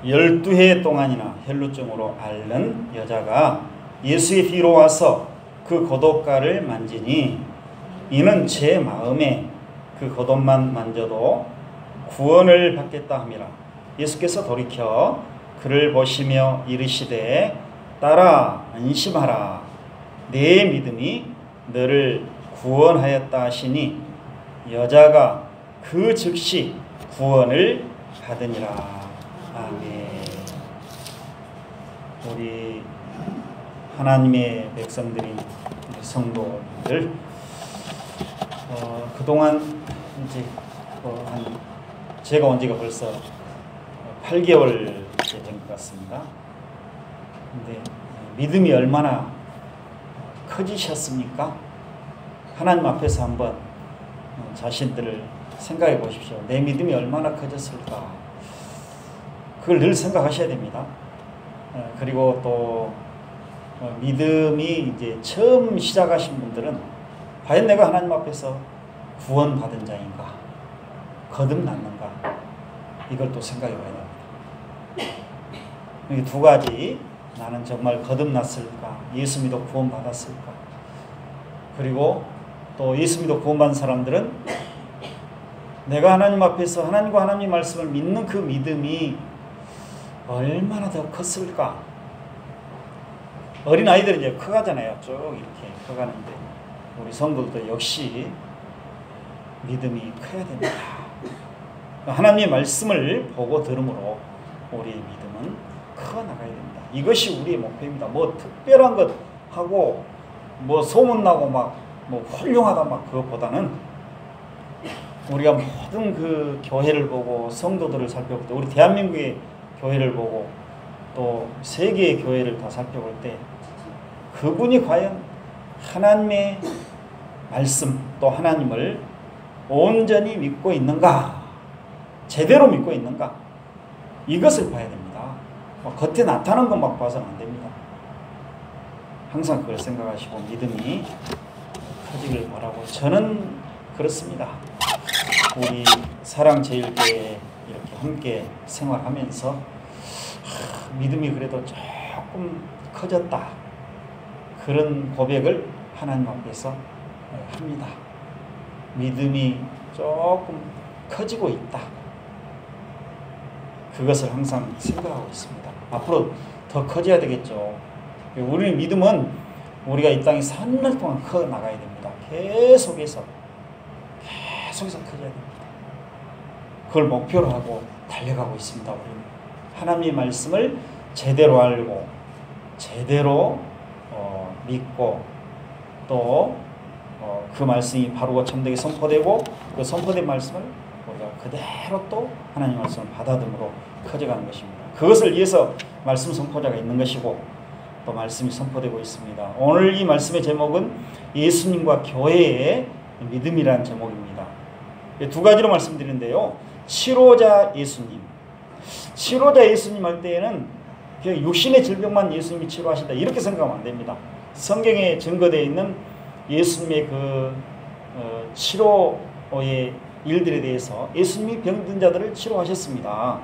12해 동안이나 혈루증으로 앓는 여자가 예수의 뒤로 와서 그 겉옷가를 만지니 이는 제 마음에 그 겉옷만 만져도 구원을 받겠다 함이라. 예수께서 돌이켜 그를 보시며 이르시되 딸아 안심하라 내 믿음이 너를 구원하였다 하시니 여자가 그 즉시 구원을 받으니라. 아멘. 우리 하나님의 백성들인 성도들 그동안 이제 제가 온 지가 벌써 8개월 된 것 같습니다. 근데 믿음이 얼마나 커지셨습니까? 하나님 앞에서 한번 자신들을 생각해 보십시오. 내 믿음이 얼마나 커졌을까? 그걸 늘 생각하셔야 됩니다. 그리고 또 믿음이 이제 처음 시작하신 분들은 과연 내가 하나님 앞에서 구원받은 자인가? 거듭났는가? 이걸 또 생각해 봐야 됩니다. 이 두 가지, 나는 정말 거듭났을까? 예수 믿어 구원받았을까? 그리고 또 예수 믿어 구원받은 사람들은 내가 하나님 앞에서 하나님과 하나님 말씀을 믿는 그 믿음이 얼마나 더 컸을까? 어린아이들은 이제 커가잖아요. 쭉 이렇게 커가는데 우리 성도들도 역시 믿음이 커야 됩니다. 하나님의 말씀을 보고 들음으로 우리의 믿음은 커나가야 됩니다. 이것이 우리의 목표입니다. 뭐 특별한 것 하고 뭐 소문나고 막 뭐 훌륭하다 막 그것보다는 우리가 모든 그 교회를 보고 성도들을 살펴볼 때 우리 대한민국의 교회를 보고 또 세계의 교회를 다 살펴볼 때 그분이 과연 하나님의 말씀 또 하나님을 온전히 믿고 있는가, 제대로 믿고 있는가, 이것을 봐야 됩니다. 겉에 나타나는 것만 봐서는 안 됩니다. 항상 그걸 생각하시고 믿음이 커지길 바라고 저는 그렇습니다. 우리 사랑제일교회 이렇게 함께 생활하면서 믿음이 그래도 조금 커졌다, 그런 고백을 하나님 앞에서 합니다. 믿음이 조금 커지고 있다, 그것을 항상 생각하고 있습니다. 앞으로 더 커져야 되겠죠. 우리의 믿음은 우리가 이 땅에 사는 날 동안 커 나가야 됩니다. 계속해서 커져야 됩니다. 그걸 목표로 하고 달려가고 있습니다. 우리는 하나님의 말씀을 제대로 알고 제대로 믿고 또 그 말씀이 바르고 참되게 선포되고 그 선포된 말씀을 우리가 그대로 또 하나님의 말씀을 받아들므로 커져가는 것입니다. 그것을 위해서 말씀 선포자가 있는 것이고 또 말씀이 선포되고 있습니다. 오늘 이 말씀의 제목은 예수님과 교회의 믿음이라는 제목입니다. 두 가지로 말씀드리는데요. 치료자 예수님. 치료자 예수님 할 때에는 그냥 육신의 질병만 예수님이 치료하신다 이렇게 생각하면 안 됩니다. 성경에 증거되어 있는 예수님의 그 치료의 일들에 대해서 예수님이 병든 자들을 치료하셨습니다.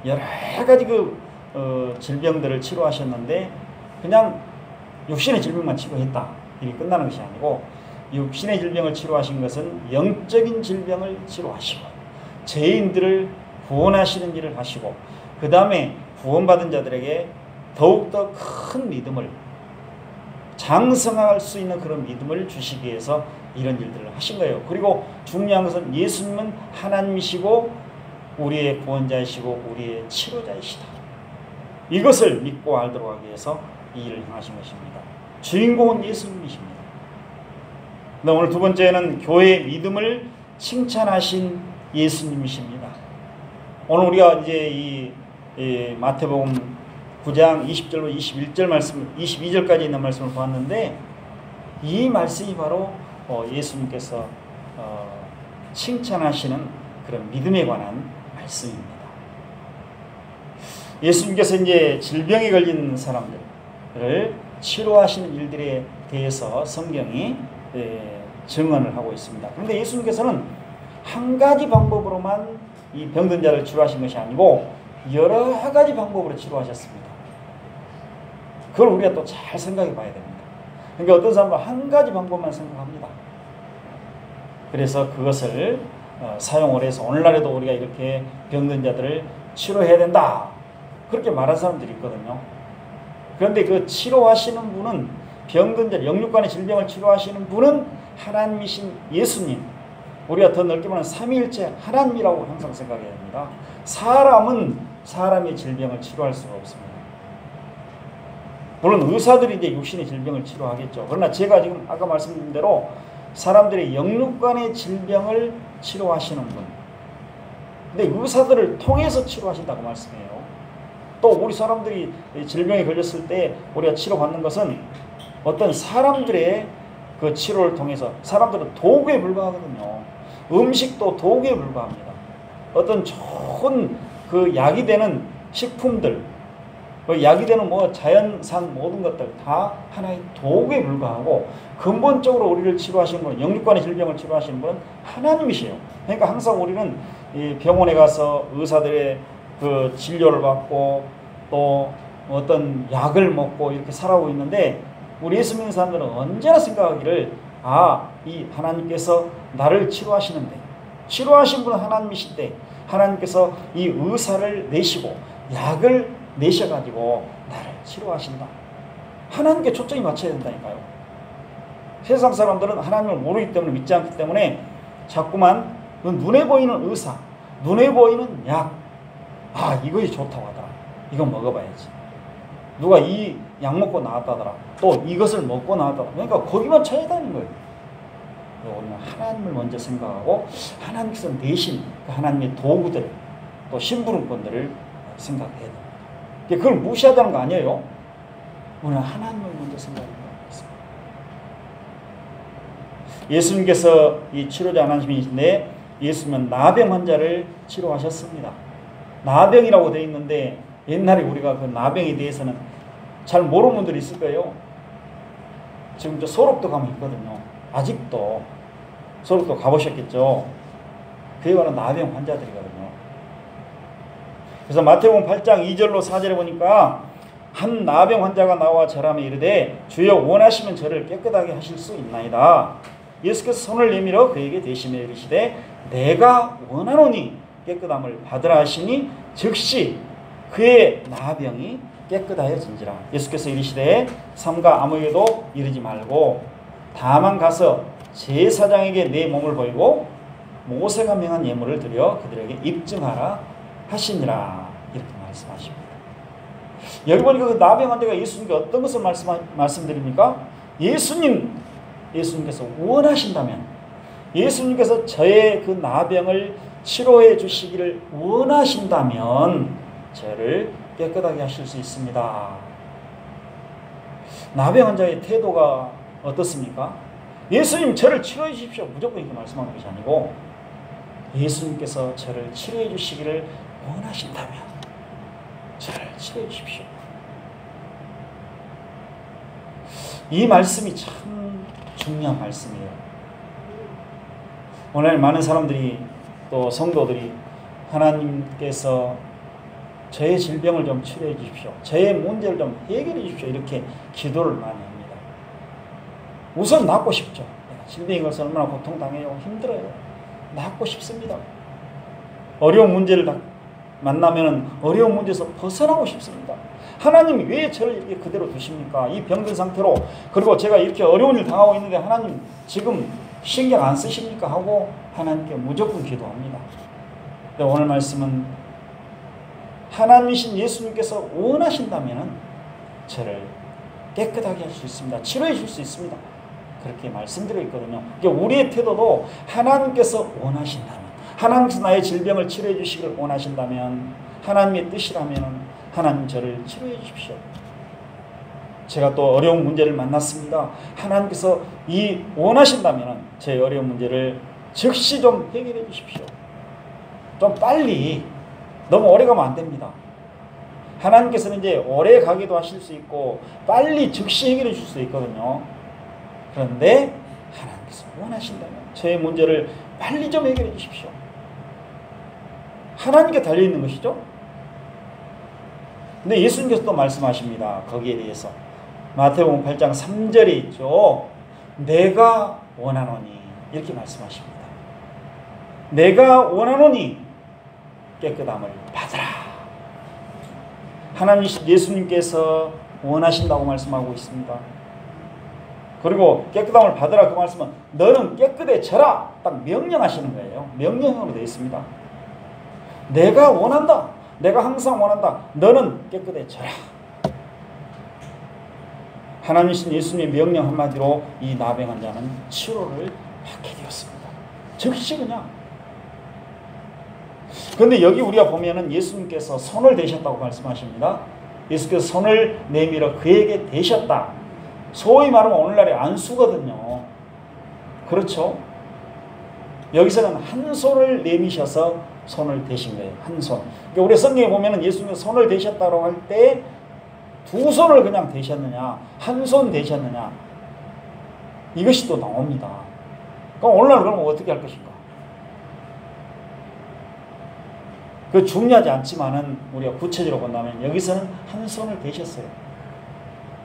여러 가지 질병들을 치료하셨는데 그냥 육신의 질병만 치료했다 이렇게 끝나는 것이 아니고 육신의 질병을 치료하신 것은 영적인 질병을 치료하시고 죄인들을 구원하시는 일을 하시고 그 다음에 구원받은 자들에게 더욱더 큰 믿음을 장성할 수 있는 그런 믿음을 주시기 위해서 이런 일들을 하신 거예요. 그리고 중요한 것은 예수님은 하나님이시고 우리의 구원자이시고 우리의 치료자이시다. 이것을 믿고 알도록 하기 위해서 이 일을 행하신 것입니다. 주인공은 예수님이십니다. 오늘 두 번째는 교회의 믿음을 칭찬하신 예수님이십니다. 오늘 우리가 이제 이 마태복음 9장 20절로 21절 말씀, 22절까지 있는 말씀을 보았는데 이 말씀이 바로 예수님께서 칭찬하시는 그런 믿음에 관한 말씀입니다. 예수님께서 이제 질병에 걸린 사람들을 치료하시는 일들에 대해서 성경이 증언을 하고 있습니다. 그런데 예수님께서는 한 가지 방법으로만 이 병든 자를 치료하신 것이 아니고 여러 가지 방법으로 치료하셨습니다. 그걸 우리가 또 잘 생각해 봐야 됩니다. 그러니까 어떤 사람은 한 가지 방법만 생각합니다. 그래서 그것을 사용을 해서 오늘날에도 우리가 이렇게 병든 자들을 치료해야 된다, 그렇게 말하는 사람들이 있거든요. 그런데 그 치료하시는 분은, 병든 자, 영육간의 질병을 치료하시는 분은 하나님이신 예수님, 우리가 더 넓게 말하면 삼위일체 하나님이라고 항상 생각해야 됩니다. 사람은 사람의 질병을 치료할 수가 없습니다. 물론 의사들이 이제 육신의 질병을 치료하겠죠. 그러나 제가 지금 아까 말씀드린 대로 사람들의 영육간의 질병을 치료하시는 분, 근데 의사들을 통해서 치료하신다고 말씀해요. 또 우리 사람들이 질병에 걸렸을 때 우리가 치료받는 것은 어떤 사람들의 그 치료를 통해서, 사람들은 도구에 불과하거든요. 음식도 도구에 불과합니다. 어떤 좋은 그 약이 되는 식품들, 약이 되는 뭐 자연산 모든 것들 다 하나의 도구에 불과하고, 근본적으로 우리를 치료하시는 분은, 영육간의 질병을 치료하시는 분은 하나님이시에요. 그러니까 항상 우리는 이 병원에 가서 의사들의 그 진료를 받고 또 어떤 약을 먹고 이렇게 살아오고 있는데, 우리 예수 믿는 사람들은 언제나 생각하기를, 이 하나님께서 나를 치료하시는데, 치료하신 분은 하나님이신데 하나님께서 이 의사를 내시고 약을 내셔가지고 나를 치료하신다. 하나님께 초점이 맞춰야 된다니까요. 세상 사람들은 하나님을 모르기 때문에, 믿지 않기 때문에 자꾸만 눈에 보이는 의사, 눈에 보이는 약, 이것이 좋다고 하더라, 이거 먹어봐야지, 누가 이 약 먹고 나았다더라, 또 이것을 먹고 나았다더라, 그러니까 거기만 찾아다니는 거예요. 우리는 하나님을 먼저 생각하고 하나님께서 내신 그 하나님의 도구들, 또 심부름꾼들을 생각해야 됩니다. 그걸 무시하자는 거 아니에요. 우리는 하나님을 먼저 생각해야 됩니다. 예수님께서 이 치료자 하나님이신데, 예수님은 나병 환자를 치료하셨습니다. 나병이라고 되어 있는데, 옛날에 우리가 그 나병에 대해서는 잘 모르는 분들이 있을 거예요. 지금 저 소록도 가면 있거든요. 아직도 소록도 가보셨겠죠. 그에 관한 나병 환자들이거든요. 그래서 마태복음 8장 2절로 4절에 보니까, 한 나병 환자가 나와 절하며 이르되 주여 원하시면 저를 깨끗하게 하실 수 있나이다. 예수께서 손을 내밀어 그에게 대시며 이르시되 내가 원하노니 깨끗함을 받으라 하시니 즉시 그의 나병이 깨끗하여진지라. 예수께서 이르시되 삼가 아무에게도 이르지 말고 다만 가서 제사장에게 내 몸을 보이고 모세가 명한 예물을 드려 그들에게 입증하라 하시니라. 이렇게 말씀하십니다. 여기 보니까 그 나병 환자가 예수님께 어떤 것을 말씀드립니까? 예수님께서 원하신다면, 예수님께서 저의 그 나병을 치료해 주시기를 원하신다면 저를 깨끗하게 하실 수 있습니다. 나병 환자의 태도가 어떻습니까? 예수님 저를 치료해 주십시오, 무조건 이렇게 말씀하는 것이 아니고, 예수님께서 저를 치료해 주시기를 원하신다면 저를 치료해 주십시오. 이 말씀이 참 중요한 말씀이에요. 오늘 많은 사람들이, 또 성도들이 하나님께서 저의 질병을 좀 치료해 주십시오, 저의 문제를 좀 해결해 주십시오, 이렇게 기도를 많이 합니다. 우선 낫고 싶죠. 질병이 걸려서 얼마나 고통당해요, 힘들어요. 낫고 싶습니다. 어려운 문제를 만나면 어려운 문제에서 벗어나고 싶습니다. 하나님이 왜 저를 이렇게 그대로 두십니까? 이 병든 상태로, 그리고 제가 이렇게 어려운 일 당하고 있는데 하나님 지금 신경 안 쓰십니까? 하고 하나님께 무조건 기도합니다. 오늘 말씀은 하나님이신 예수님께서 원하신다면 저를 깨끗하게 할 수 있습니다, 치료해 줄 수 있습니다, 그렇게 말씀드려 있거든요. 그러니까 우리의 태도도 하나님께서 원하신다면, 하나님께서 나의 질병을 치료해 주시기를 원하신다면, 하나님의 뜻이라면 하나님 저를 치료해 주십시오. 제가 또 어려운 문제를 만났습니다. 하나님께서 이 원하신다면 제 어려운 문제를 즉시 좀 해결해 주십시오. 좀 빨리, 너무 오래 가면 안 됩니다. 하나님께서는 이제 오래 가기도 하실 수 있고 빨리 즉시 해결해 줄 수 있거든요. 그런데 하나님께서 원하신다면 저의 문제를 빨리 좀 해결해 주십시오. 하나님께 달려있는 것이죠. 근데 예수님께서 또 말씀하십니다. 거기에 대해서 마태복음 8장 3절에 있죠. 내가 원하노니 이렇게 말씀하십니다. 내가 원하노니 깨끗함을 받으라. 하나님 예수님께서 원하신다고 말씀하고 있습니다. 그리고 깨끗함을 받으라 그 말씀은 너는 깨끗해져라 딱 명령하시는 거예요. 명령으로 되어 있습니다. 내가 원한다. 내가 항상 원한다. 너는 깨끗해져라. 하나님이신 예수님의 명령 한마디로 이 나병 환자는 치료를 받게 되었습니다. 즉시 그냥. 그런데 여기 우리가 보면은 예수님께서 손을 대셨다고 말씀하십니다. 예수께서 손을 내밀어 그에게 대셨다. 소위 말하면 오늘날의 안수거든요. 그렇죠? 여기서는 한 손을 내미셔서 손을 대신 거예요. 한 손. 그러니까 우리 성경에 보면은 예수님께서 손을 대셨다고 할 때 두 손을 그냥 대셨느냐, 한 손 대셨느냐, 이것이 또 나옵니다. 그럼 오늘날 그러면 어떻게 할 것인가? 그 중요하지 않지만은 우리가 구체적으로 본다면 여기서는 한 손을 대셨어요.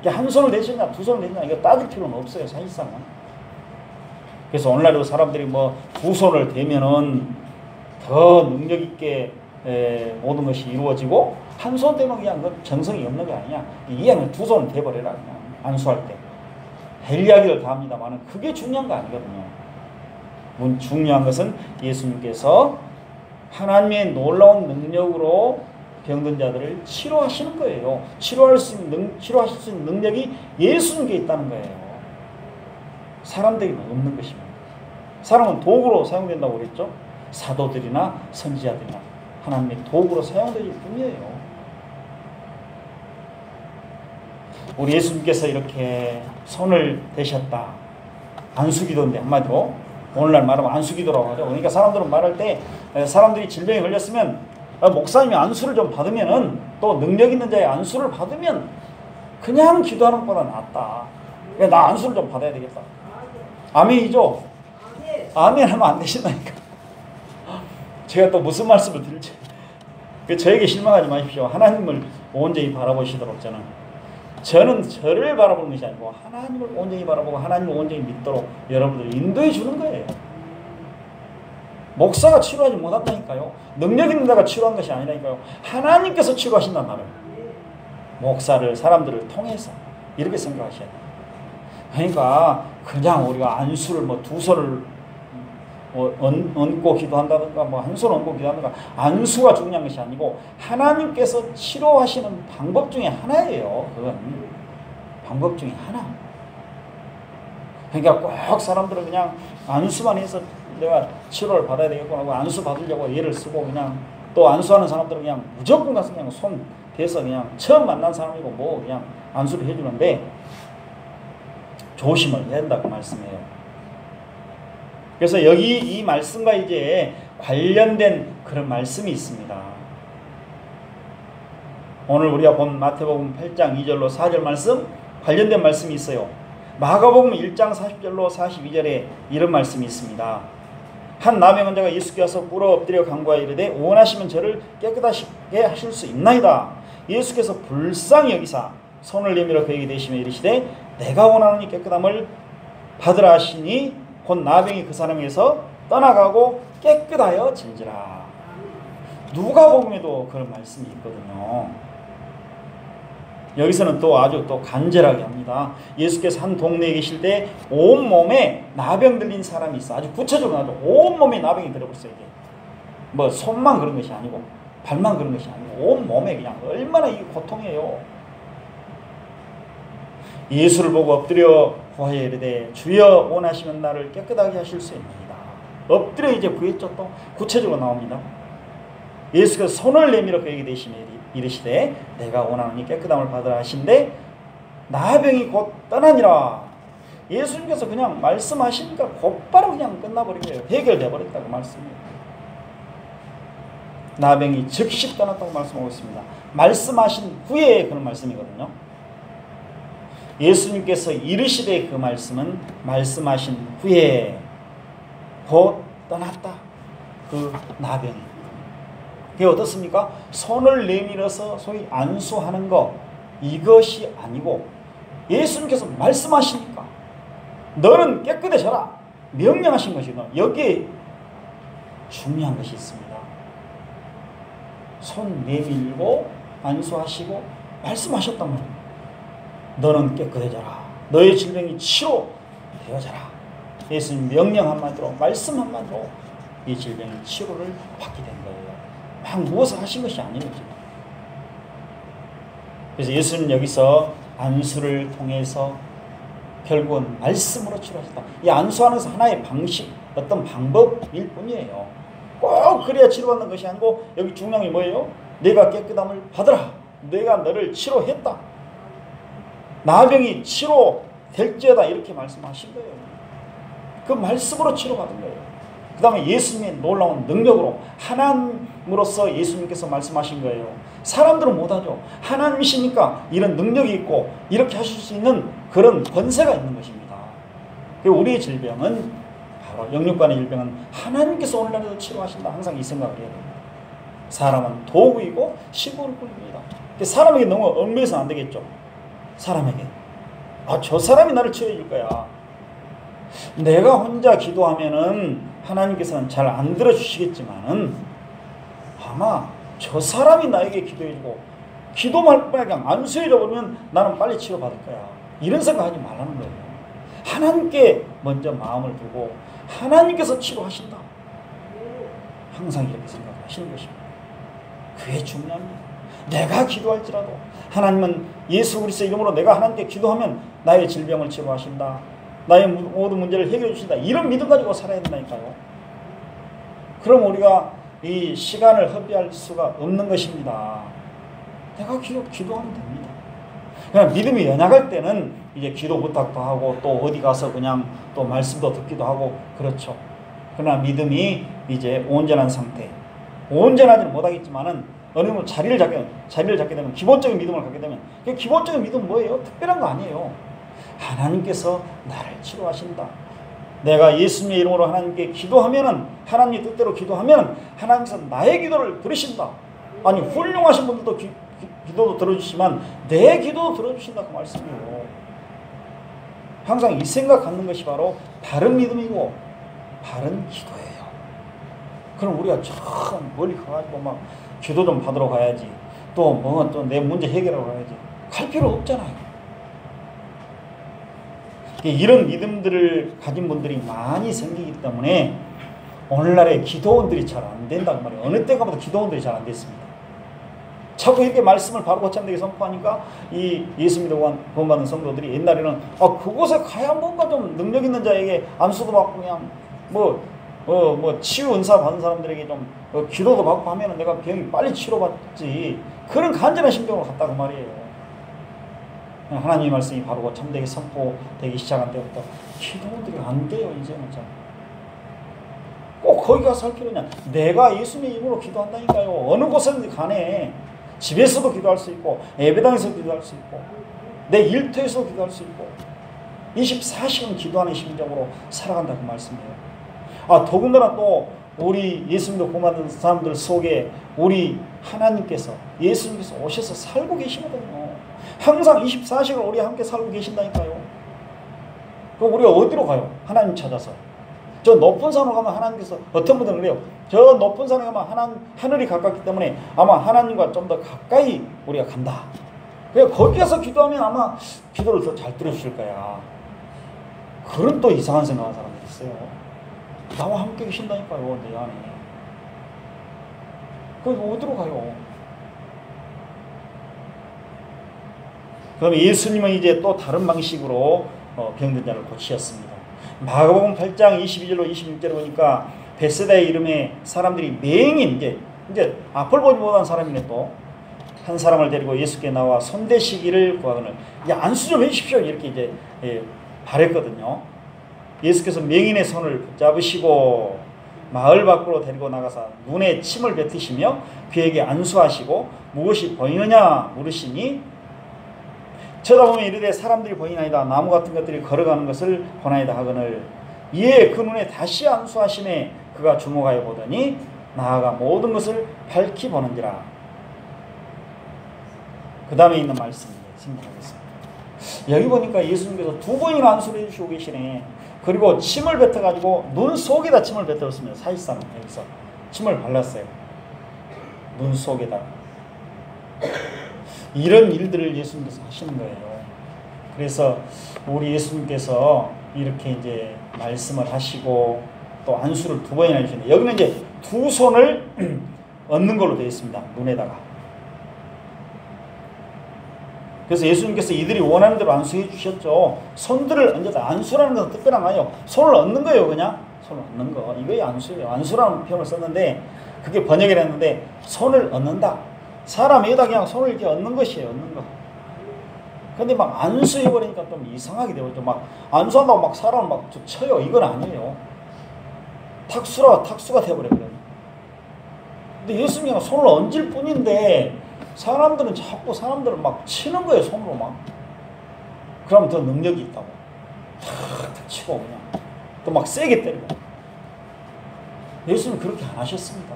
한 손을 대셨냐, 두 손을 대셨냐, 이거 따질 필요는 없어요, 사실상은. 그래서 오늘날도 사람들이 뭐 두 손을 대면은 더 능력 있게 모든 것이 이루어지고 한 손 대면 그냥 그 정성이 없는 거 아니냐. 이해하면 두 손을 대버려라 그냥 안수할 때. 할 이야기를 다 합니다만 그게 중요한 거 아니거든요. 중요한 것은 예수님께서 하나님의 놀라운 능력으로 병든 자들을 치료하시는 거예요. 치료하실 수 있는 능력이 예수님께 있다는 거예요. 사람들에게는 없는 것입니다. 사람은 도구로 사용된다고 그랬죠. 사도들이나 선지자들이나 하나님의 도구로 사용될 뿐이에요. 우리 예수님께서 이렇게 손을 대셨다. 안수기도인데 한마디로 오늘날 말하면 안수기도라고 하죠. 그러니까 사람들은 말할 때 사람들이 질병에 걸렸으면 목사님이 안수를 좀 받으면은 또 능력 있는 자의 안수를 받으면 그냥 기도하는 것보다 낫다. 나 안수를 좀 받아야 되겠다. 아멘이죠? 아멘 하면 안 되신다니까. 제가 또 무슨 말씀을 드릴지. 저에게 실망하지 마십시오. 하나님을 온전히 바라보시도록 저는 저를 바라보는 것이 아니고 하나님을 온전히 바라보고 하나님을 온전히 믿도록 여러분들 인도해 주는 거예요. 목사가 치료하지 못한다니까요. 능력 있는 자가 치료한 것이 아니라니까요. 하나님께서 치료하신단 말이에요. 목사를 사람들을 통해서 이렇게 생각하셔야 돼요. 그러니까 그냥 우리가 안수를 뭐 두 손을 얹고 기도한다든가 뭐 한 손 얹고 기도한다든가 안수가 중요한 것이 아니고 하나님께서 치료하시는 방법 중에 하나예요. 그건 방법 중에 하나. 그러니까 꼭 사람들은 그냥 안수만 해서 내가 치료를 받아야 되겠구나 하고 안수 받으려고 예를 쓰고 그냥 또 안수하는 사람들은 그냥 무조건 가서 그냥 손 대서 그냥 처음 만난 사람이고 뭐 그냥 안수를 해주는데 조심을 해야 된다 그 말씀이에요. 그래서 여기 이 말씀과 이제 관련된 그런 말씀이 있습니다. 오늘 우리가 본 마태복음 8장 2절로 4절 말씀 관련된 말씀이 있어요. 마가복음 1장 40절로 42절에 이런 말씀이 있습니다. 한 나병 환자가 예수께 와서 꿇어 엎드려 간구하여 이르되 원하시면 저를 깨끗하게 하실 수 있나이다. 예수께서 불쌍히 여기사 손을 내밀어 그에게 대시며 이르시되 내가 원하노니 깨끗함을 받으라 하시니 곧 나병이 그 사람에게서 떠나가고 깨끗하여 진지라. 누가복음에도 그런 말씀이 있거든요. 여기서는 또 아주 또 간절하게 합니다. 예수께서 한 동네에 계실 때 온몸에 나병 들린 사람이 있어. 아주 구체적으로 아주 온몸에 나병이 들어버렸어요. 이게 뭐 손만 그런 것이 아니고 발만 그런 것이 아니고 온몸에 그냥 얼마나 이게 고통이에요. 예수를 보고 엎드려 구하여 이르되 주여 원하시면 나를 깨끗하게 하실 수 있나이다. 엎드려 이제 구했죠. 또 구체적으로 나옵니다. 예수께서 손을 내밀어 그에게 대시며 이르시되 내가 원하노니 깨끗함을 받으라 하신데 나병이 곧 떠나니라. 예수님께서 그냥 말씀하시니까 곧바로 그냥 끝나버린 거예요. 해결돼 버렸다고 말씀이에요. 나병이 즉시 떠났다고 말씀하고 있습니다. 말씀하신 후에 그런 말씀이거든요. 예수님께서 이르시되 그 말씀은 말씀하신 후에 곧 떠났다. 그 나병이. 그게 어떻습니까? 손을 내밀어서 소위 안수하는 것, 이것이 아니고 예수님께서 말씀하시니까 너는 깨끗해져라 명령하신 것이거든요. 여기에 중요한 것이 있습니다. 손 내밀고 안수하시고 말씀하셨단 말이에요. 너는 깨끗해져라. 너의 질병이 치료되어져라. 예수님 명령 한마디로, 말씀 한마디로 이 질병의 치료를 받게 된 거예요. 막 무엇을 하신 것이 아닌 거죠. 그래서 예수님 여기서 안수를 통해서 결국은 말씀으로 치료하셨다. 이 안수하는 것은 하나의 방식, 어떤 방법일 뿐이에요. 꼭 그래야 치료받는 것이 아니고 여기 중요한 게 뭐예요? 내가 깨끗함을 받으라. 내가 너를 치료했다. 나병이 치료될지어다 이렇게 말씀하신 거예요. 그 말씀으로 치료받은 거예요. 그 다음에 예수님의 놀라운 능력으로 하나님으로서 예수님께서 말씀하신 거예요. 사람들은 못하죠. 하나님이시니까 이런 능력이 있고 이렇게 하실 수 있는 그런 권세가 있는 것입니다. 우리의 질병은 바로 영육간의 질병은 하나님께서 오늘날에도 치료하신다. 항상 이 생각을 해야 됩니다. 사람은 도구이고 시골을 꿀입니다. 사람에게 너무 얽매여서는 안 되겠죠. 사람에게 저 사람이 나를 치료해 줄 거야. 내가 혼자 기도하면은 하나님께서는 잘 안 들어주시겠지만은 아마 저 사람이 나에게 기도해주고 기도만 그냥 안수해줘 버리면 나는 빨리 치료받을 거야. 이런 생각하지 말라는 거예요. 하나님께 먼저 마음을 두고 하나님께서 치료하신다. 항상 이렇게 생각하시는 것입니다. 그게 중요합니다. 내가 기도할지라도 하나님은 예수 그리스도 이름으로 내가 하나님께 기도하면 나의 질병을 치료하신다. 나의 모든 문제를 해결해 주신다. 이런 믿음 가지고 살아야 된다니까요. 그럼 우리가 이 시간을 허비할 수가 없는 것입니다. 내가 기도하면 됩니다. 그냥 믿음이 연약할 때는 이제 기도 부탁도 하고 또 어디 가서 그냥 또 말씀도 듣기도 하고 그렇죠. 그러나 믿음이 이제 온전한 상태, 온전하지는 못하겠지만은 어느 정도 자리를 잡게 되면 기본적인 믿음을 갖게 되면 그 기본적인 믿음은 뭐예요? 특별한 거 아니에요. 하나님께서 나를 치료하신다. 내가 예수님의 이름으로 하나님께 기도하면은 하나님 뜻대로 기도하면 하나님께서 나의 기도를 들으신다. 아니 훌륭하신 분들도 기도도 들어주시지만 내 기도도 들어주신다 그 말씀이에요. 항상 이 생각 갖는 것이 바로 바른 믿음이고 바른 기도예요. 그럼 우리가 참 멀리 가가지고 막 기도 좀 받으러 가야지. 또 뭐 또 내 문제 해결하러 가야지. 갈 필요 없잖아요. 이런 믿음들을 가진 분들이 많이 생기기 때문에 오늘날의 기도원들이 잘 안 된다고 말이에요. 어느 때 가봐도 기도원들이 잘 안 됐습니다. 자꾸 이렇게 말씀을 바로 고참되게 선포하니까 이 예수 믿고 구원받은 성도들이 옛날에는 그곳에 가야 뭔가 좀 능력 있는 자에게 안수도 받고 그냥 뭐 치유 은사 받은 사람들에게 좀 기도도 받고 하면은 내가 병이 빨리 치료받지. 그런 간절한 심정으로 갔다 그 말이에요. 하나님의 말씀이 바로 참되게 선포되기 시작한 때부터 기도원들이 안 돼요. 이제는 꼭 거기 가서 할 필요냐. 내가 예수님의 이름으로 기도한다니까요. 어느 곳에든 간에 집에서도 기도할 수 있고 예배당에서도 기도할 수 있고 내 일터에서도 기도할 수 있고 24시간 기도하는 심정으로 살아간다 그 말씀이에요. 더군다나 또 우리 예수님도 구원받은 사람들 속에 우리 하나님께서 예수님께서 오셔서 살고 계시거든요. 항상 24시간 우리 함께 살고 계신다니까요. 그럼 우리가 어디로 가요? 하나님 찾아서. 저 높은 산으로 가면 하나님께서 어떤 분들은 그래요. 저 높은 산에 가면 하늘이 가깝기 때문에 아마 하나님과 좀 더 가까이 우리가 간다. 그래서 거기 가서 기도하면 아마 기도를 더 잘 들어주실 거야. 그런 또 이상한 생각하는 사람들이 있어요. 나와 함께 계신다니까요. 내 안에. 거기 어디로 가요? 그럼 예수님은 이제 또 다른 방식으로 병든 자를 고치셨습니다. 마가복음 8장 22절로 26절을 보니까 베세다의 이름의 사람들이 맹인 이제 앞을 보지 못한 사람이네 또 한 사람을 데리고 예수께 나와 손대시기를 구하거늘 안수 좀 해주십시오 이렇게 이제 바랬거든요. 예수께서 맹인의 손을 붙잡으시고 마을 밖으로 데리고 나가서 눈에 침을 뱉으시며 그에게 안수하시고 무엇이 보이느냐 물으시니 쳐다보면 이르되 사람들이 보이나이다. 나무 같은 것들이 걸어가는 것을 보나이다 하거늘 이에 그 눈에 다시 안수하심에 그가 주목하여 보더니 나아가 모든 것을 밝히 보는지라. 그 다음에 있는 말씀 생각하겠습니다. 여기 보니까 예수님께서 두 번이나 안수를 해주시고 계시네. 그리고 침을 뱉어가지고 눈 속에다 침을 뱉었습니다. 사실상 여기서 침을 발랐어요. 눈 속에다. 이런 일들을 예수님께서 하시는 거예요. 그래서 우리 예수님께서 이렇게 이제 말씀을 하시고 또 안수를 두 번이나 해주시는데, 여기는 이제 두 손을 얹는 걸로 되어 있습니다. 눈에다가. 그래서 예수님께서 이들이 원하는 대로 안수해 주셨죠. 손들을 얹었다. 안수라는 것은 특별한 거 아니에요. 손을 얹는 거예요. 그냥 손을 얹는 거. 이게 안수예요. 안수라는 표현을 썼는데 그게 번역을 했는데, 손을 얹는다. 사람에다 그냥 손을 이렇게 얹는 것이에요. 얹는 거. 근데 막 안수해버리니까 좀 이상하게 되죠. 막 안수한다고 막 사람을 막 쳐요. 이건 아니에요. 탁수가 되어버려요. 근데 예수님이 손을 얹을 뿐인데 사람들은 자꾸 사람들을 막 치는 거예요. 손으로 막. 그러면 더 능력이 있다고. 탁탁 치고 그냥 또 막 세게 때리고. 예수님은 그렇게 안 하셨습니다.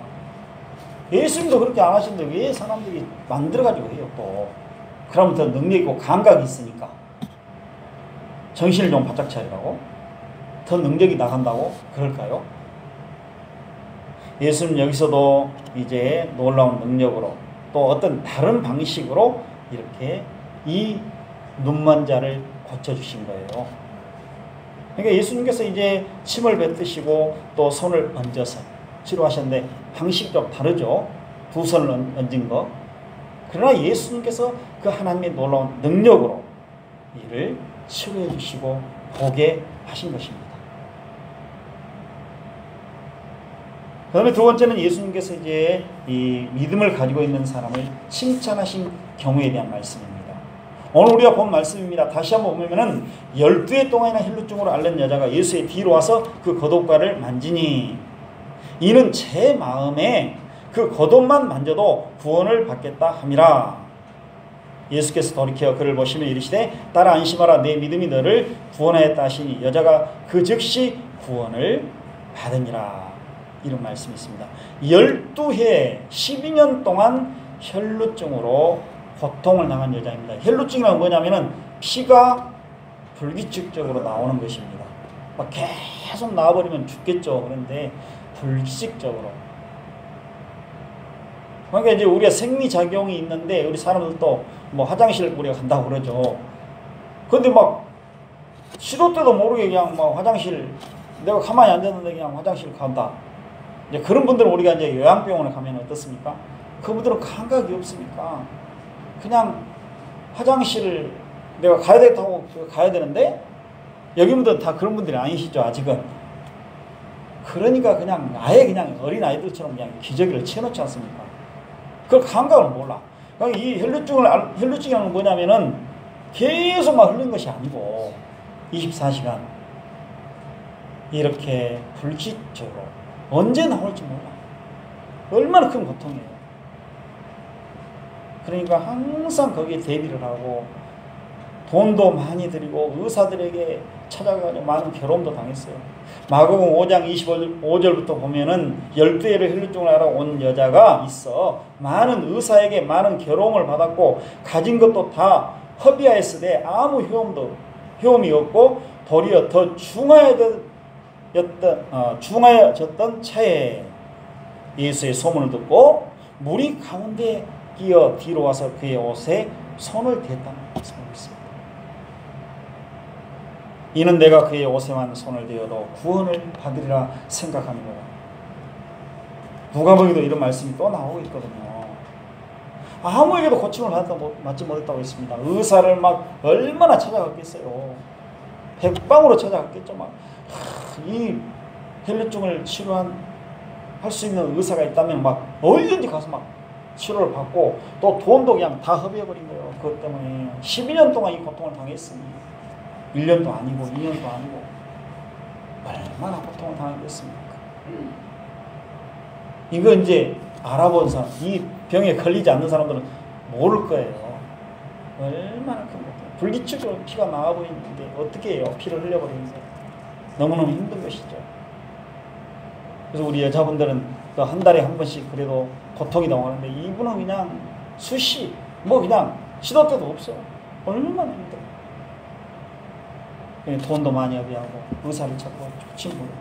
예수님도 그렇게 안 하시는데 왜 사람들이 만들어가지고 해요 또. 그러면 더 능력 있고 감각이 있으니까. 정신을 좀 바짝 차리라고? 더 능력이 나간다고? 그럴까요? 예수님 여기서도 이제 놀라운 능력으로 또 어떤 다른 방식으로 이렇게 이 눈먼 자를 고쳐주신 거예요. 그러니까 예수님께서 이제 침을 뱉으시고 또 손을 얹어서 치료하셨는데 방식이 좀 다르죠. 두 손을 얹은 거. 그러나 예수님께서 그 하나님의 놀라운 능력으로 이를 치료해 주시고 보게 하신 것입니다. 그 다음에 두 번째는 예수님께서 이제 이 믿음을 가지고 있는 사람을 칭찬하신 경우에 대한 말씀입니다. 오늘 우리가 본 말씀입니다. 다시 한번 보면은 12해 동안이나 혈루증으로 앓는 여자가 예수의 뒤로 와서 그 겉옷발을 만지니 이는 제 마음에 그 겉옷만 만져도 구원을 받겠다 함이라. 예수께서 돌이켜 그를 보시며 이르시되 따라 안심하라 내 믿음이 너를 구원하였다 하시니 여자가 그 즉시 구원을 받으니라. 이런 말씀이 있습니다. 12해 12년 동안 혈루증으로 고통을 당한 여자입니다. 혈루증이란 뭐냐면은 피가 불규칙적으로 나오는 것입니다. 막 계속 나와버리면 죽겠죠. 그런데 불규칙적으로. 그러니까 이제 우리가 생리작용이 있는데 우리 사람들도 뭐 화장실 우리가 간다고 그러죠. 근데 막 시도 때도 모르게 그냥 막 화장실 내가 가만히 앉았는데 그냥 화장실 간다. 이제 그런 분들은 우리가 이제 요양병원에 가면 어떻습니까? 그분들은 감각이 없으니까 그냥 화장실을 내가 가야 되다고 가야 되는데 여기 분들은 다 그런 분들이 아니시죠 아직은. 그러니까 그냥 아예 그냥 어린 아이들처럼 그냥 기저귀를 채워놓지 않습니까? 그 감각을 몰라. 그러니까 이 혈루증이라는 건 뭐냐면은 계속 막 흐르는 것이 아니고 24시간 이렇게 불규칙적으로 언제 나올지 몰라. 얼마나 큰 고통이에요. 그러니까 항상 거기에 대비를 하고 돈도 많이 들이고 의사들에게 찾아가서 많은 괴로움도 당했어요. 마가복음 5장 25절부터 보면은 12해를 혈루증을 앓아 온 여자가 있어 많은 의사에게 많은 괴로움을 받았고 가진 것도 다 허비하였으되 아무 효험이 없고 도리어 더 중하여졌던 차에 예수의 소문을 듣고 무리 가운데 끼어 뒤로 와서 그의 옷에 손을 댔다는 말씀을 했습니다. 이는 내가 그의 옷에만 손을 대어도 구원을 받으리라 생각하니라. 누가복음에도 이런 말씀이 또 나오고 있거든요. 아무에게도 고침을 받지 못했다고 했습니다. 의사를 막 얼마나 찾아갔겠어요. 백방으로 찾아갔겠죠. 막 이 혈루증을 치료할 수 있는 의사가 있다면 막 얼른지 가서 막 치료를 받고 또 돈도 그냥 다 허비해버린 거예요. 그것 때문에 12년 동안 이 고통을 당했으니 1년도 아니고 2년도 아니고 얼마나 고통을 당했겠습니까? 이거 이제 알아본 사람, 이 병에 걸리지 않는 사람들은 모를 거예요. 얼마나 큰 고통. 불규칙적으로 피가 나와 보이는데 어떻게 해요? 피를 흘려버리는데 너무너무 힘든 것이죠. 그래서 우리 여자분들은 또 한 달에 한 번씩 그래도 고통이 나오는데 이분은 그냥 수시 그냥 시도 때도 없어. 얼마나 힘들어. 돈도 많이 어비하고 의사를 찾고 좋지 모르겠다.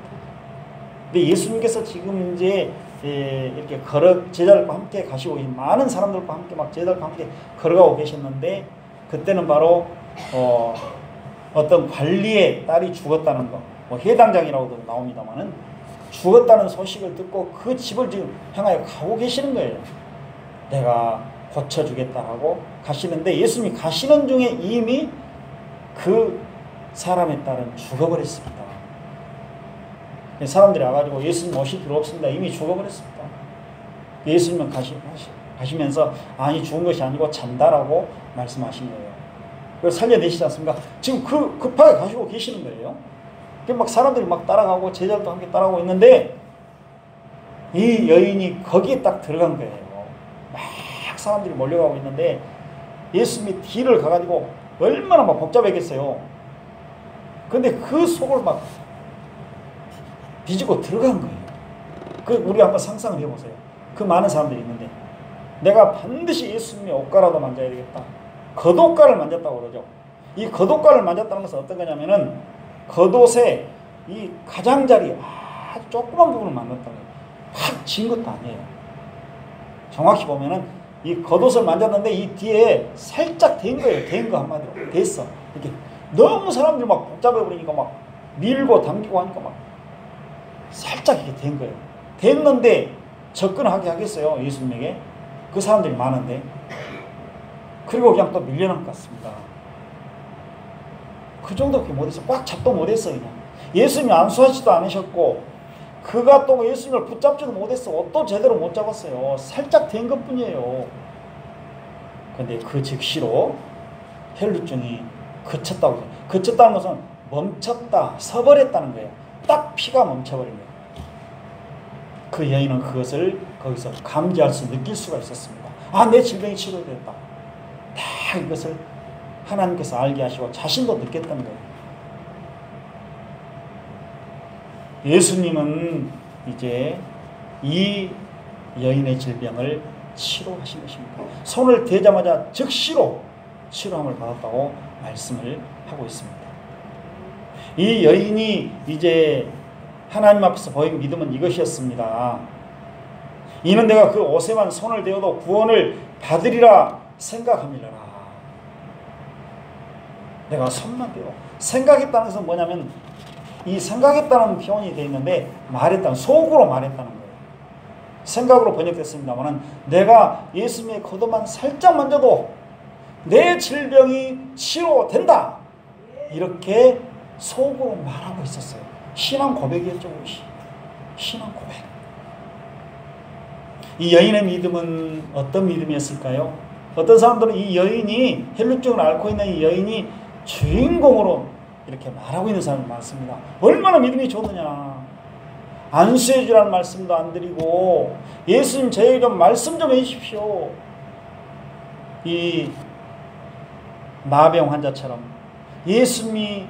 근데 예수님께서 지금 이제 이렇게 제자들과 함께 가시고 많은 사람들과 함께 막 제자들과 함께 걸어가고 계셨는데 그때는 바로 어떤 관리의 딸이 죽었다는 거, 해당장이라고도 나옵니다만은 죽었다는 소식을 듣고 그 집을 지금 향하여 가고 계시는 거예요. 내가 고쳐주겠다 하고 가시는데 예수님이 가시는 중에 이미 그 사람의 딸은 죽어버렸습니다. 사람들이 와가지고 예수님 오실 필요 없습니다. 이미 죽어버렸습니다. 예수님은 가시면서 아니 죽은 것이 아니고 잔다라고 말씀하신 거예요. 그걸 살려내시지 않습니까? 지금 급하게 가시고 계시는 거예요. 막 사람들이 막 따라가고 제자들도 함께 따라가고 있는데 이 여인이 거기에 딱 들어간 거예요. 막 사람들이 몰려가고 있는데 예수님이 뒤를 가가지고 얼마나 막 복잡했겠어요. 근데 그 속을 막 뒤집고 들어간 거예요. 우리가 한번 상상을 해보세요. 그 많은 사람들이 있는데 내가 반드시 예수님의 옷가라도 만져야 되겠다. 겉옷가를 만졌다고 그러죠. 이 겉옷가를 만졌다는 것은 어떤 거냐면은 겉옷에 이 가장자리 아주 조그만 부분을 만졌다는 거예요. 확 진 것도 아니에요. 정확히 보면은 이 겉옷을 만졌는데 이 뒤에 살짝 된 거예요. 된 거 한마디로. 됐어. 이렇게 너무 사람들이 막 복잡해버리니까 막 밀고 당기고 하니까 막 살짝 이렇게 된 거예요. 됐는데 접근하게 하겠어요. 예수님에게. 그 사람들이 많은데. 그리고 그냥 또 밀려난 것 같습니다. 그 정도밖에 못했어. 꽉 잡도 못했어. 그냥 예수님이 안수하지도 않으셨고 그가 또 예수님을 붙잡지도 못했어. 옷도 제대로 못 잡았어요. 살짝 된 것뿐이에요. 근데 그 즉시로 혈루증이 그쳤다고 해요. 그쳤다는 것은 멈췄다, 서버렸다는 거예요. 딱 피가 멈춰버린 거예요. 그 여인은 그것을 거기서 감지할 수, 느낄 수가 있었습니다. 아, 내 질병이 치료됐다. 다 이것을 하나님께서 알게 하시고 자신도 느꼈다는 거예요. 예수님은 이제 이 여인의 질병을 치료하신 것입니다. 손을 대자마자 즉시로 치료함을 받았다고 말씀을 하고 있습니다. 이 여인이 이제 하나님 앞에서 보인 믿음은 이것이었습니다. 이는 내가 그 옷에만 손을 대어도 구원을 받으리라 생각함이라. 내가 손만 대어. 생각했다는 것은 뭐냐면 이 생각했다는 표현이 되어 있는데 말했다는, 속으로 말했다는 거예요. 생각으로 번역됐습니다만 내가 예수님의 겉옷만 살짝 만져도 내 질병이 치료된다. 이렇게 속으로 말하고 있었어요. 신앙 고백이었죠. 신앙 고백. 이 여인의 믿음은 어떤 믿음이었을까요? 어떤 사람들은 이 여인이 혈루증을 앓고 있는 이 여인이 주인공으로 이렇게 말하고 있는 사람이 많습니다. 얼마나 믿음이 좋느냐. 안수해 주라는 말씀도 안 드리고 예수님 저에게 좀 말씀 좀 해주십시오. 이 마병 환자처럼 예수님이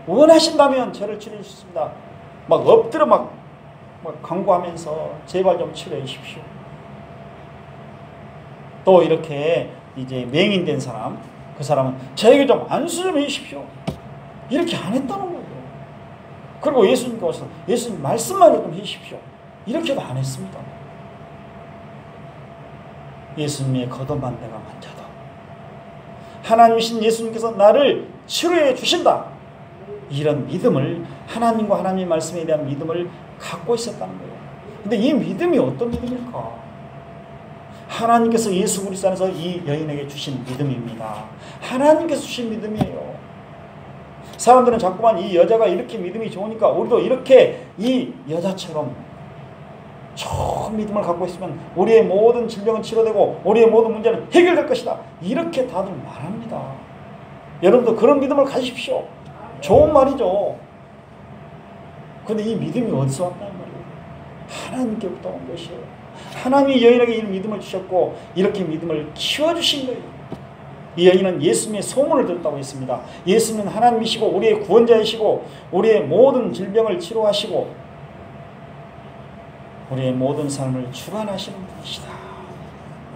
원하신다면 저를 치료해 주십니다. 막 엎드려 막 간구하면서 제발 좀 치료해 주십시오. 또 이렇게 이제 맹인된 사람, 그 사람은 저에게 좀 안수 좀 해주십시오. 이렇게 안 했다는 거예요. 그리고 예수님께 와서 예수님 말씀만 좀 해주십시오. 이렇게도 안 했습니다. 예수님의 겉옷만 내가 만져도 하나님이신 예수님께서 나를 치료해 주신다. 이런 믿음을, 하나님과 하나님의 말씀에 대한 믿음을 갖고 있었다는 거예요. 근데 이 믿음이 어떤 믿음일까? 하나님께서 예수 그리스도 안에서 이 여인에게 주신 믿음입니다. 하나님께서 주신 믿음이에요. 사람들은 자꾸만 이 여자가 이렇게 믿음이 좋으니까 우리도 이렇게 이 여자처럼 좋은 믿음을 갖고 있으면 우리의 모든 질병은 치료되고 우리의 모든 문제는 해결될 것이다. 이렇게 다들 말합니다. 여러분도 그런 믿음을 가지십시오. 좋은 말이죠. 그런데 이 믿음이 어디서 왔다는 말이에요? 하나님께부터 온 것이에요. 하나님이 여인에게 이 믿음을 주셨고 이렇게 믿음을 키워주신 거예요. 이 여인은 예수님의 소문을 듣었다고 했습니다. 예수님은 하나님이시고 우리의 구원자이시고 우리의 모든 질병을 치료하시고 우리의 모든 삶을 주관하시는 분이시다.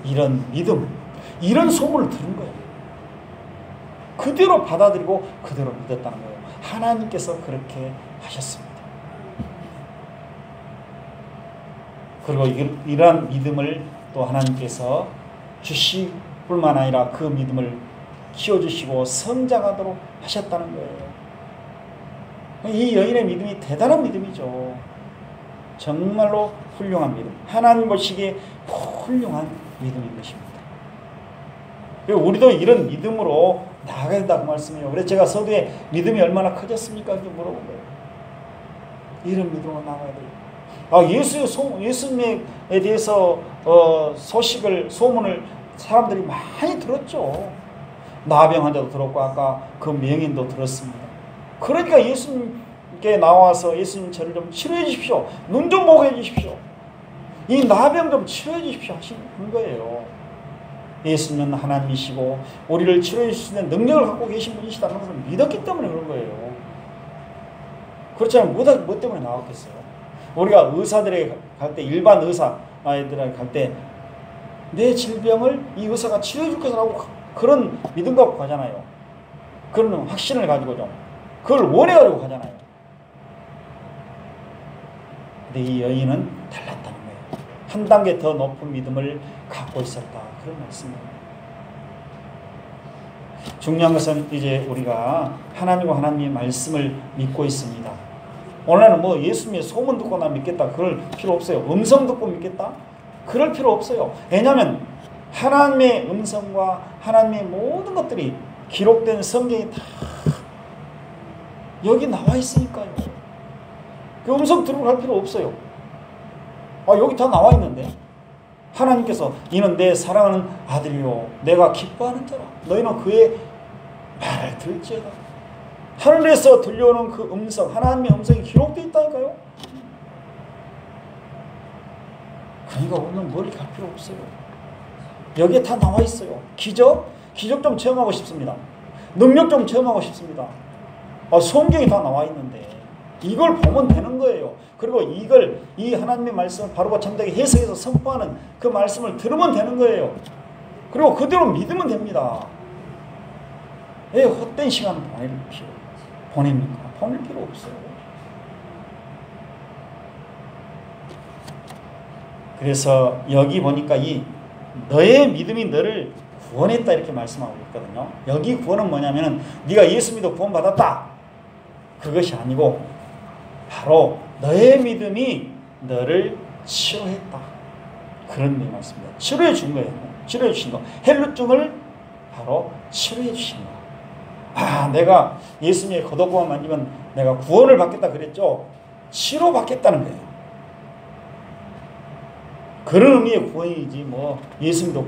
이런 믿음, 이런 소문을 들은 거예요. 그대로 받아들이고 그대로 믿었다는 거예요. 하나님께서 그렇게 하셨습니다. 그리고 이러한 믿음을 또 하나님께서 주실 뿐만 아니라 그 믿음을 키워주시고 성장하도록 하셨다는 거예요. 이 여인의 믿음이 대단한 믿음이죠. 정말로 훌륭한 믿음. 하나님 보시기에 훌륭한 믿음인 것입니다. 그리고 우리도 이런 믿음으로 나아가야 된다 그 말씀이에요. 그래서 제가 서두에 믿음이 얼마나 커졌습니까? 이렇게 물어본 거예요. 이런 믿음으로 나아가야 돼요. 예수님에 대해서 소문을 사람들이 많이 들었죠. 나병 환자도 들었고 아까 그 명인도 들었습니다. 그러니까 예수님께 나와서 예수님 저를 좀 치료해 주십시오. 눈 좀 보게 해 주십시오. 이 나병 좀 치료해 주십시오 하시는 거예요. 예수님은 하나님이시고 우리를 치료해 주실 수 있는 능력을 갖고 계신 분이시다는 것을 믿었기 때문에 그런 거예요. 그렇지 않으면 뭐 때문에 나왔겠어요? 우리가 의사들에게 갈 때, 일반 의사들에게 갈 때 내 질병을 이 의사가 치료해 줄 것이라고 그런 믿음 갖고 가잖아요. 그런 확신을 가지고 좀 그걸 원해가지고 가잖아요. 근데 이 여인은 달랐다는 거예요. 한 단계 더 높은 믿음을 갖고 있었다. 그런 말씀입니다. 중요한 것은 이제 우리가 하나님과 하나님의 말씀을 믿고 있습니다. 오늘은 뭐 예수님의 소문 듣고 나 믿겠다. 그럴 필요 없어요. 음성 듣고 믿겠다? 그럴 필요 없어요. 왜냐하면 하나님의 음성과 하나님의 모든 것들이 기록된 성경이 다 여기 나와 있으니까요. 그 음성 들으러 갈 필요 없어요. 여기 다 나와 있는데 하나님께서 이는 내 사랑하는 아들이요 내가 기뻐하는 자라. 너희는 그의 말을 들을지어다. 하늘에서 들려오는 그 음성, 하나님의 음성이 기록되어 있다니까요. 그러니까 오늘 멀리 갈 필요 없어요. 여기에 다 나와 있어요. 기적 좀 체험하고 싶습니다. 능력 좀 체험하고 싶습니다. 성경이 다 나와 있는데 이걸 보면 되는 거예요. 그리고 이 하나님의 말씀을 바로고 참되게 해석해서 선포하는 그 말씀을 들으면 되는 거예요. 그리고 그대로 믿으면 됩니다. 왜 헛된 시간을 보냅니까? 보낼 필요 없어요. 그래서 여기 보니까 너의 믿음이 너를 구원했다 이렇게 말씀하고 있거든요. 여기 구원은 뭐냐면은 네가 예수 믿어 구원받았다. 그것이 아니고 바로 너의 믿음이 너를 치료했다. 그런 말씀입니다. 치료해 준 거예요. 치료해 주신 거. 헬루증을 바로 치료해 주신 거. 내가 예수님의 겉옷구만 만지면 내가 구원을 받겠다 그랬죠. 치료받겠다는 거예요. 그런 의미의 구원이지 뭐 예수 믿어